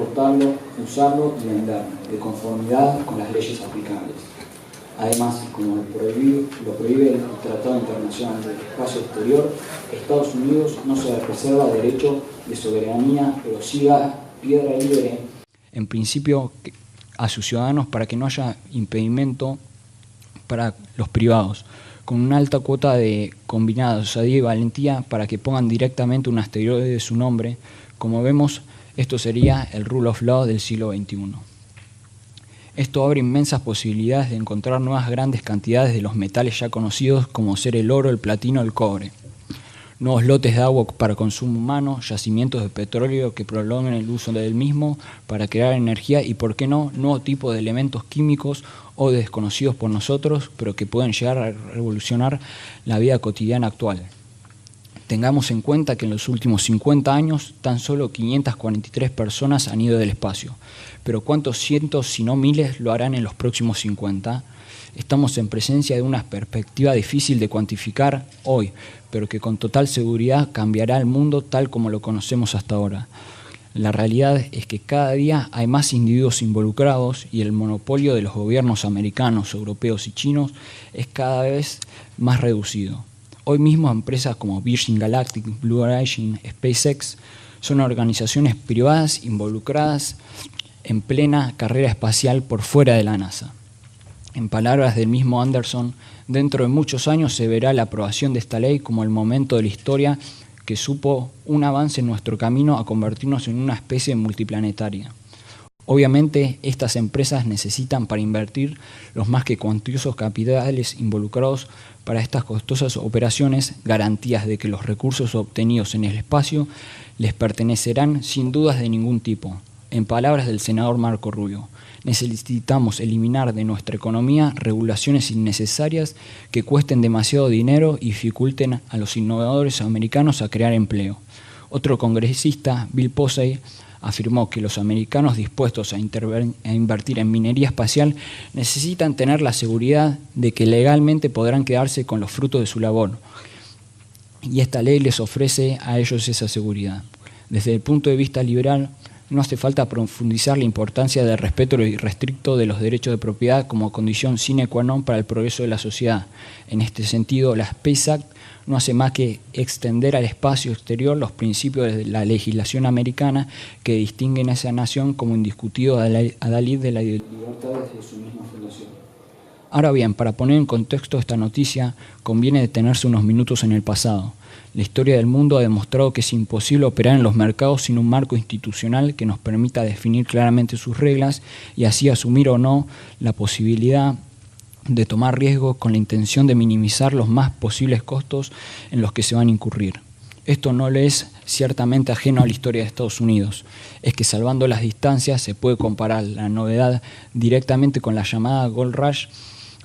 exportarlo, usarlo y venderlo, de conformidad con las leyes aplicables. Además, como lo prohíbe el Tratado Internacional del Espacio Exterior, Estados Unidos no se reserva derecho de soberanía, pero sí da piedra libre, en principio, a sus ciudadanos para que no haya impedimento para los privados, con una alta cuota de combinada osadía y valentía para que pongan directamente un asteroide de su nombre. Como vemos, esto sería el rule of law del siglo XXI. Esto abre inmensas posibilidades de encontrar nuevas grandes cantidades de los metales ya conocidos, como ser el oro, el platino, el cobre. Nuevos lotes de agua para consumo humano, yacimientos de petróleo que prolonguen el uso del mismo para crear energía y, por qué no, nuevo tipo de elementos químicos o desconocidos por nosotros, pero que pueden llegar a revolucionar la vida cotidiana actual. Tengamos en cuenta que en los últimos 50 años tan solo 543 personas han ido del espacio, pero ¿cuántos cientos, si no miles, lo harán en los próximos 50? Estamos en presencia de una perspectiva difícil de cuantificar hoy, pero que con total seguridad cambiará el mundo tal como lo conocemos hasta ahora. La realidad es que cada día hay más individuos involucrados y el monopolio de los gobiernos americanos, europeos y chinos es cada vez más reducido. Hoy mismo empresas como Virgin Galactic, Blue Origin, SpaceX son organizaciones privadas involucradas en plena carrera espacial por fuera de la NASA. En palabras del mismo Anderson, dentro de muchos años se verá la aprobación de esta ley como el momento de la historia que supo un avance en nuestro camino a convertirnos en una especie multiplanetaria. Obviamente, estas empresas necesitan para invertir los más que cuantiosos capitales involucrados para estas costosas operaciones garantías de que los recursos obtenidos en el espacio les pertenecerán sin dudas de ningún tipo. En palabras del senador Marco Rubio, necesitamos eliminar de nuestra economía regulaciones innecesarias que cuesten demasiado dinero y dificulten a los innovadores americanos a crear empleo. Otro congresista, Bill Posey, afirmó que los americanos dispuestos a invertir en minería espacial necesitan tener la seguridad de que legalmente podrán quedarse con los frutos de su labor. Y esta ley les ofrece a ellos esa seguridad. Desde el punto de vista liberal, no hace falta profundizar la importancia del respeto irrestricto de los derechos de propiedad como condición sine qua non para el progreso de la sociedad. En este sentido, la Space Act no hace más que extender al espacio exterior los principios de la legislación americana que distinguen a esa nación como indiscutido adalid de la libertad desde su misma fundación. Ahora bien, para poner en contexto esta noticia, conviene detenerse unos minutos en el pasado. La historia del mundo ha demostrado que es imposible operar en los mercados sin un marco institucional que nos permita definir claramente sus reglas y así asumir o no la posibilidad de tomar riesgos con la intención de minimizar los más posibles costos en los que se van a incurrir. Esto no le es ciertamente ajeno a la historia de Estados Unidos. Es que salvando las distancias se puede comparar la novedad directamente con la llamada Gold Rush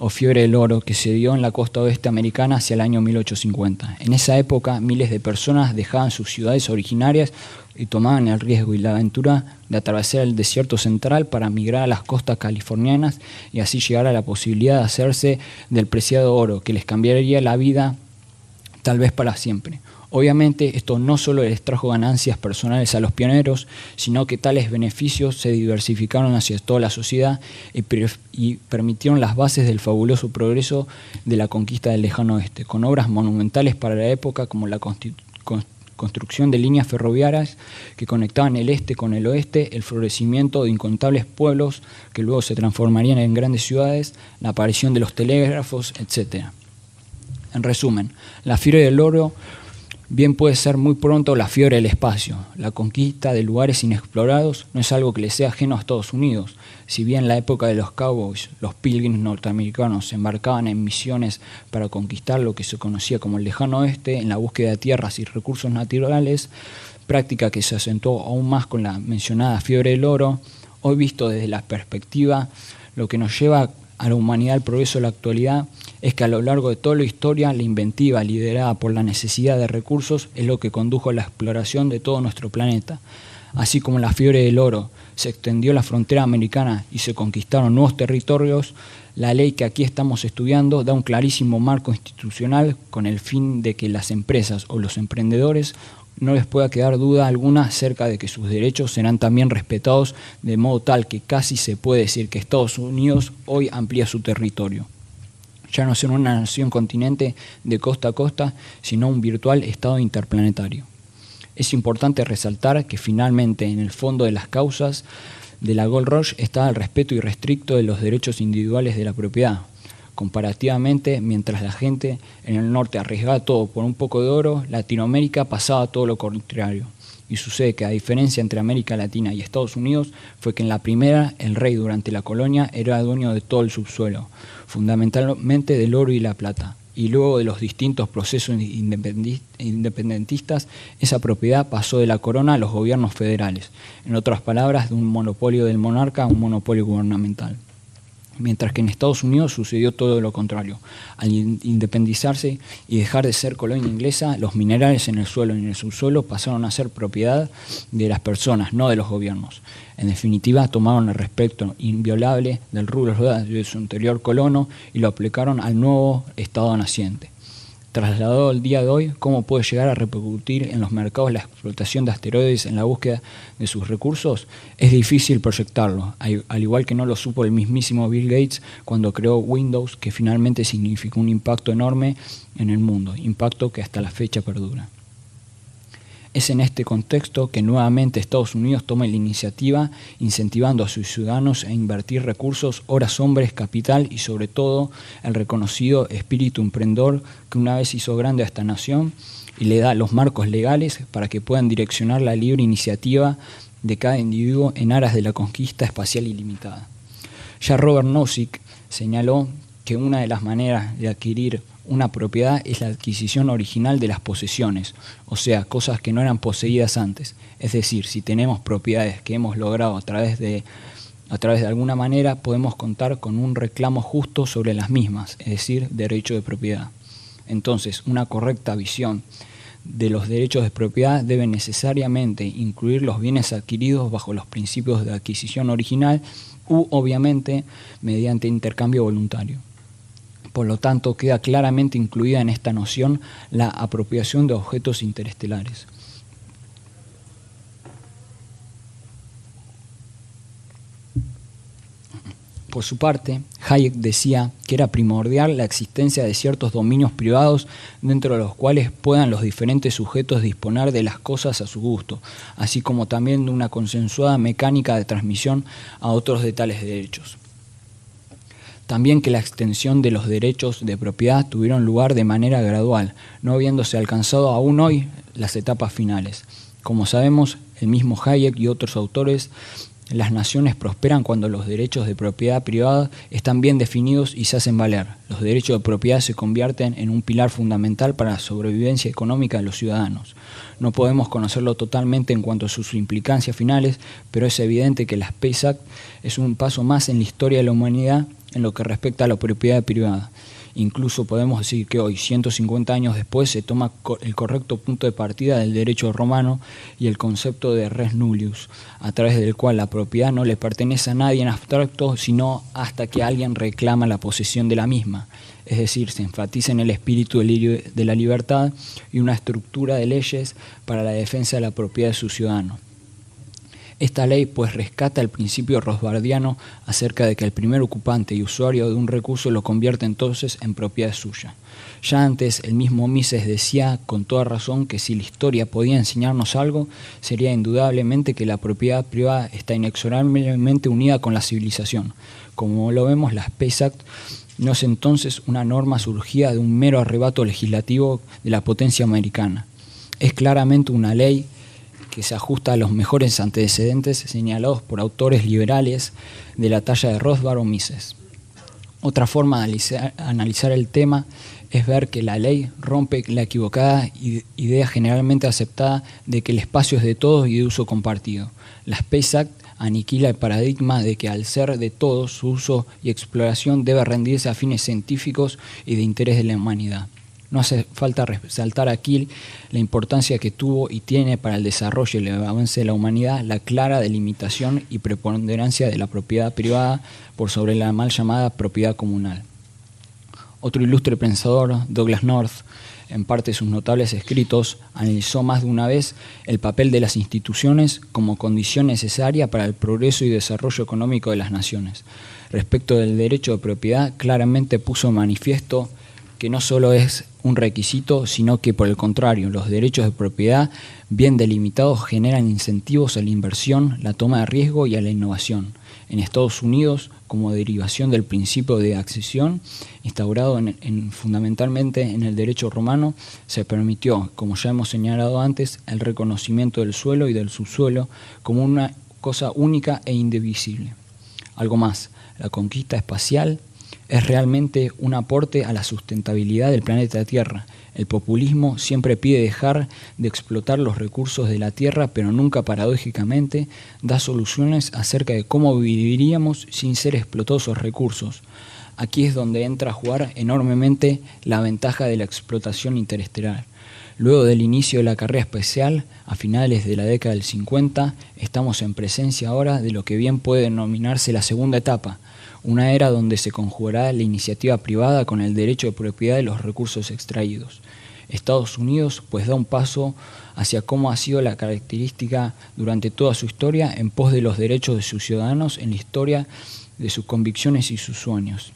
o fiebre del oro que se dio en la costa oeste americana hacia el año 1850. En esa época, miles de personas dejaban sus ciudades originarias y tomaban el riesgo y la aventura de atravesar el desierto central para migrar a las costas californianas y así llegar a la posibilidad de hacerse del preciado oro que les cambiaría la vida tal vez para siempre. Obviamente, esto no solo les trajo ganancias personales a los pioneros, sino que tales beneficios se diversificaron hacia toda la sociedad y permitieron las bases del fabuloso progreso de la conquista del lejano oeste, con obras monumentales para la época como la construcción de líneas ferroviarias que conectaban el este con el oeste, el florecimiento de incontables pueblos que luego se transformarían en grandes ciudades, la aparición de los telégrafos, etc. En resumen, la fiebre del oro bien puede ser muy pronto la fiebre del espacio. La conquista de lugares inexplorados no es algo que le sea ajeno a Estados Unidos. Si bien en la época de los cowboys, los pilgrims norteamericanos se embarcaban en misiones para conquistar lo que se conocía como el lejano oeste en la búsqueda de tierras y recursos naturales, práctica que se acentuó aún más con la mencionada fiebre del oro, hoy visto desde la perspectiva, lo que nos lleva a la humanidad al progreso de la actualidad es que a lo largo de toda la historia la inventiva liderada por la necesidad de recursos es lo que condujo a la exploración de todo nuestro planeta. Así como la fiebre del oro se extendió la frontera americana y se conquistaron nuevos territorios, la ley que aquí estamos estudiando da un clarísimo marco institucional con el fin de que las empresas o los emprendedores no les pueda quedar duda alguna acerca de que sus derechos serán también respetados, de modo tal que casi se puede decir que Estados Unidos hoy amplía su territorio. Ya no será una nación continente de costa a costa, sino un virtual estado interplanetario. Es importante resaltar que finalmente en el fondo de las causas de la Gold Rush está el respeto irrestricto de los derechos individuales de la propiedad. Comparativamente, mientras la gente en el norte arriesgaba todo por un poco de oro, Latinoamérica pasaba todo lo contrario. Y sucede que, a diferencia entre América Latina y Estados Unidos, fue que en la primera el rey durante la colonia era dueño de todo el subsuelo, fundamentalmente del oro y la plata. Y luego de los distintos procesos independentistas, esa propiedad pasó de la corona a los gobiernos federales. En otras palabras, de un monopolio del monarca a un monopolio gubernamental. Mientras que en Estados Unidos sucedió todo lo contrario. Al independizarse y dejar de ser colonia inglesa, los minerales en el suelo y en el subsuelo pasaron a ser propiedad de las personas, no de los gobiernos. En definitiva, tomaron el respeto inviolable del rule of law de su anterior colono y lo aplicaron al nuevo Estado naciente. Trasladado al día de hoy, ¿cómo puede llegar a repercutir en los mercados la explotación de asteroides en la búsqueda de sus recursos? Es difícil proyectarlo, al igual que no lo supo el mismísimo Bill Gates cuando creó Windows, que finalmente significó un impacto enorme en el mundo, impacto que hasta la fecha perdura. Es en este contexto que nuevamente Estados Unidos toma la iniciativa, incentivando a sus ciudadanos a invertir recursos, horas, hombres, capital y sobre todo el reconocido espíritu emprendedor que una vez hizo grande a esta nación y le da los marcos legales para que puedan direccionar la libre iniciativa de cada individuo en aras de la conquista espacial ilimitada. Ya Robert Nozick señaló que una de las maneras de adquirir una propiedad es la adquisición original de las posesiones, o sea, cosas que no eran poseídas antes. Es decir, si tenemos propiedades que hemos logrado a través de alguna manera, podemos contar con un reclamo justo sobre las mismas, es decir, derecho de propiedad. Entonces, una correcta visión de los derechos de propiedad debe necesariamente incluir los bienes adquiridos bajo los principios de adquisición original u, obviamente, mediante intercambio voluntario. Por lo tanto, queda claramente incluida en esta noción la apropiación de objetos interestelares. Por su parte, Hayek decía que era primordial la existencia de ciertos dominios privados dentro de los cuales puedan los diferentes sujetos disponer de las cosas a su gusto, así como también de una consensuada mecánica de transmisión a otros de tales derechos. También que la extensión de los derechos de propiedad tuvieron lugar de manera gradual, no habiéndose alcanzado aún hoy las etapas finales. Como sabemos, el mismo Hayek y otros autores, las naciones prosperan cuando los derechos de propiedad privada están bien definidos y se hacen valer. Los derechos de propiedad se convierten en un pilar fundamental para la sobrevivencia económica de los ciudadanos. No podemos conocerlo totalmente en cuanto a sus implicancias finales, pero es evidente que la Space Act es un paso más en la historia de la humanidad en lo que respecta a la propiedad privada. Incluso podemos decir que hoy, 150 años después, se toma el correcto punto de partida del derecho romano y el concepto de res nullius, a través del cual la propiedad no le pertenece a nadie en abstracto, sino hasta que alguien reclama la posesión de la misma. Es decir, se enfatiza en el espíritu de la libertad y una estructura de leyes para la defensa de la propiedad de sus ciudadanos. Esta ley pues rescata el principio rosbardiano acerca de que el primer ocupante y usuario de un recurso lo convierte entonces en propiedad suya. Ya antes el mismo Mises decía con toda razón que si la historia podía enseñarnos algo, sería indudablemente que la propiedad privada está inexorablemente unida con la civilización. Como lo vemos, la Space Act no es entonces una norma surgida de un mero arrebato legislativo de la potencia americana. Es claramente una ley que se ajusta a los mejores antecedentes señalados por autores liberales de la talla de Rothbard o Mises. Otra forma de analizar el tema es ver que la ley rompe la equivocada idea generalmente aceptada de que el espacio es de todos y de uso compartido. La Space Act aniquila el paradigma de que al ser de todos, su uso y exploración debe rendirse a fines científicos y de interés de la humanidad. No hace falta resaltar aquí la importancia que tuvo y tiene para el desarrollo y el avance de la humanidad la clara delimitación y preponderancia de la propiedad privada por sobre la mal llamada propiedad comunal. Otro ilustre pensador, Douglass North, en parte de sus notables escritos, analizó más de una vez el papel de las instituciones como condición necesaria para el progreso y desarrollo económico de las naciones. Respecto del derecho de propiedad, claramente puso en manifiesto que no solo es un requisito, sino que por el contrario, los derechos de propiedad bien delimitados generan incentivos a la inversión, la toma de riesgo y a la innovación. En Estados Unidos, como derivación del principio de accesión, instaurado fundamentalmente en el derecho romano, se permitió, como ya hemos señalado antes, el reconocimiento del suelo y del subsuelo como una cosa única e indivisible. Algo más, la conquista espacial es realmente un aporte a la sustentabilidad del planeta Tierra. El populismo siempre pide dejar de explotar los recursos de la Tierra, pero nunca, paradójicamente, da soluciones acerca de cómo viviríamos sin ser explotados esos recursos. Aquí es donde entra a jugar enormemente la ventaja de la explotación interestelar. Luego del inicio de la carrera espacial, a finales de la década del 50, estamos en presencia ahora de lo que bien puede denominarse la segunda etapa, una era donde se conjugará la iniciativa privada con el derecho de propiedad de los recursos extraídos. Estados Unidos pues da un paso hacia cómo ha sido la característica durante toda su historia en pos de los derechos de sus ciudadanos en la historia de sus convicciones y sus sueños.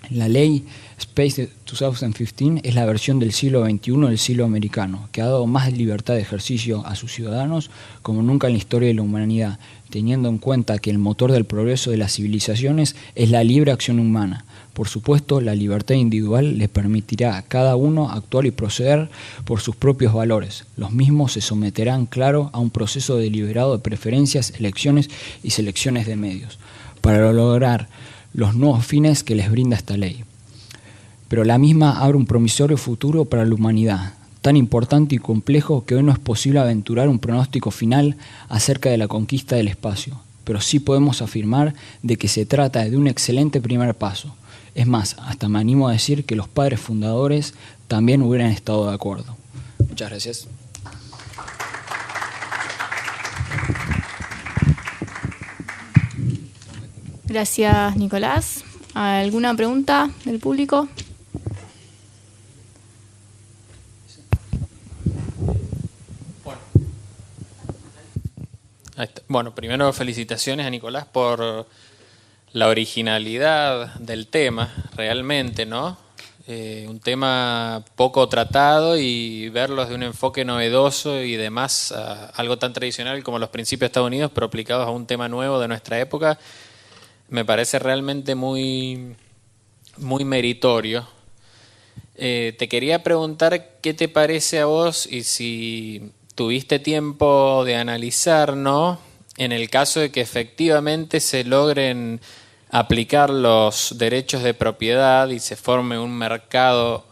La ley Space 2015 es la versión del siglo XXI del siglo americano, que ha dado más libertad de ejercicio a sus ciudadanos como nunca en la historia de la humanidad, teniendo en cuenta que el motor del progreso de las civilizaciones es la libre acción humana. Por supuesto, la libertad individual le permitirá a cada uno actuar y proceder por sus propios valores. Los mismos se someterán, claro, a un proceso deliberado de preferencias, elecciones y selecciones de medios, para lograr los nuevos fines que les brinda esta ley. Pero la misma abre un promisorio futuro para la humanidad, tan importante y complejo que hoy no es posible aventurar un pronóstico final acerca de la conquista del espacio, pero sí podemos afirmar de que se trata de un excelente primer paso. Es más, hasta me animo a decir que los padres fundadores también hubieran estado de acuerdo. Muchas gracias. Gracias, Nicolás. ¿Alguna pregunta del público? Bueno, primero felicitaciones a Nicolás por la originalidad del tema, realmente, ¿no? Un tema poco tratado y verlo desde un enfoque novedoso y demás, algo tan tradicional como los principios de Estados Unidos, pero aplicados a un tema nuevo de nuestra época, me parece realmente muy, muy meritorio. Te quería preguntar qué te parece a vos y si tuviste tiempo de analizar, ¿no? En el caso de que efectivamente se logren aplicar los derechos de propiedad y se forme un mercado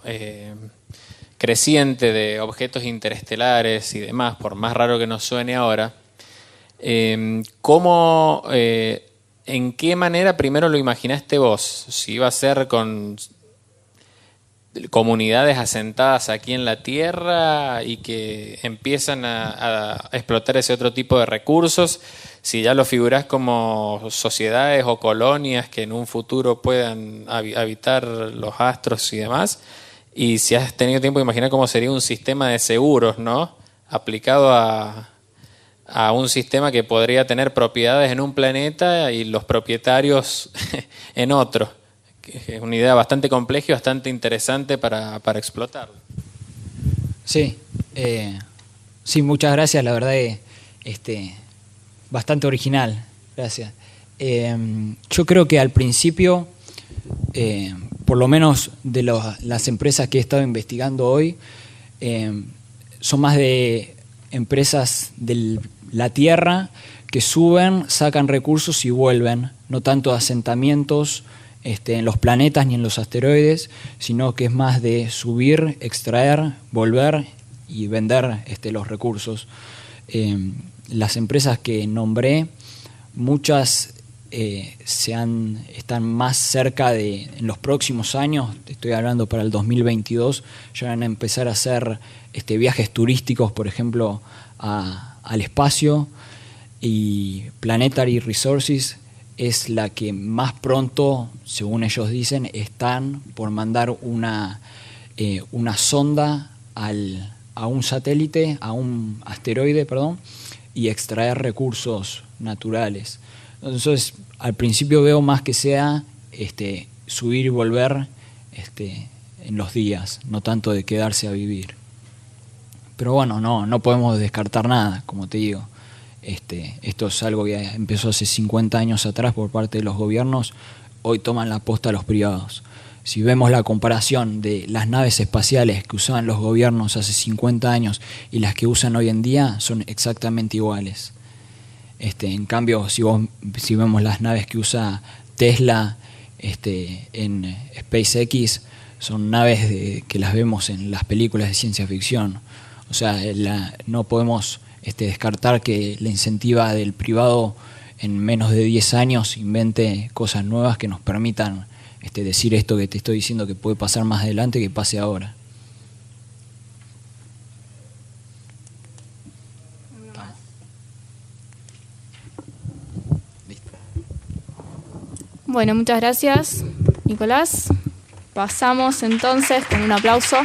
creciente de objetos interestelares y demás, por más raro que nos suene ahora, ¿cómo, en qué manera primero lo imaginaste vos? Si iba a ser con comunidades asentadas aquí en la Tierra y que empiezan a explotar ese otro tipo de recursos, si ya lo figurás como sociedades o colonias que en un futuro puedan habitar los astros y demás, y si has tenido tiempo de imaginar cómo sería un sistema de seguros, ¿no? Aplicado a un sistema que podría tener propiedades en un planeta y los propietarios en otro. Es una idea bastante compleja y bastante interesante para explotarlo. Sí, sí, muchas gracias, la verdad es bastante original, gracias. Yo creo que al principio, por lo menos de las empresas que he estado investigando hoy, son más de empresas de la Tierra que suben, sacan recursos y vuelven, no tanto asentamientos en los planetas ni en los asteroides, sino que es más de subir, extraer, volver y vender los recursos. Las empresas que nombré, muchas están más cerca de, en los próximos años, estoy hablando para el 2022, ya van a empezar a hacer viajes turísticos, por ejemplo, al espacio, y Planetary Resources es la que más pronto, según ellos dicen, están por mandar una una sonda a un satélite, a un asteroide, perdón, y extraer recursos naturales. Entonces, al principio veo más que sea subir y volver en los días, no tanto de quedarse a vivir. Pero bueno, no podemos descartar nada, como te digo. Esto es algo que empezó hace 50 años atrás por parte de los gobiernos, hoy toman la posta los privados. Si vemos la comparación de las naves espaciales que usaban los gobiernos hace 50 años y las que usan hoy en día, son exactamente iguales. En cambio, si vemos las naves que usa Tesla en SpaceX, son naves que las vemos en las películas de ciencia ficción. O sea, no podemos descartar que la incentiva del privado en menos de 10 años invente cosas nuevas que nos permitan decir esto que te estoy diciendo que puede pasar más adelante, que pase ahora. Bueno, muchas gracias, Nicolás. Pasamos entonces con un aplauso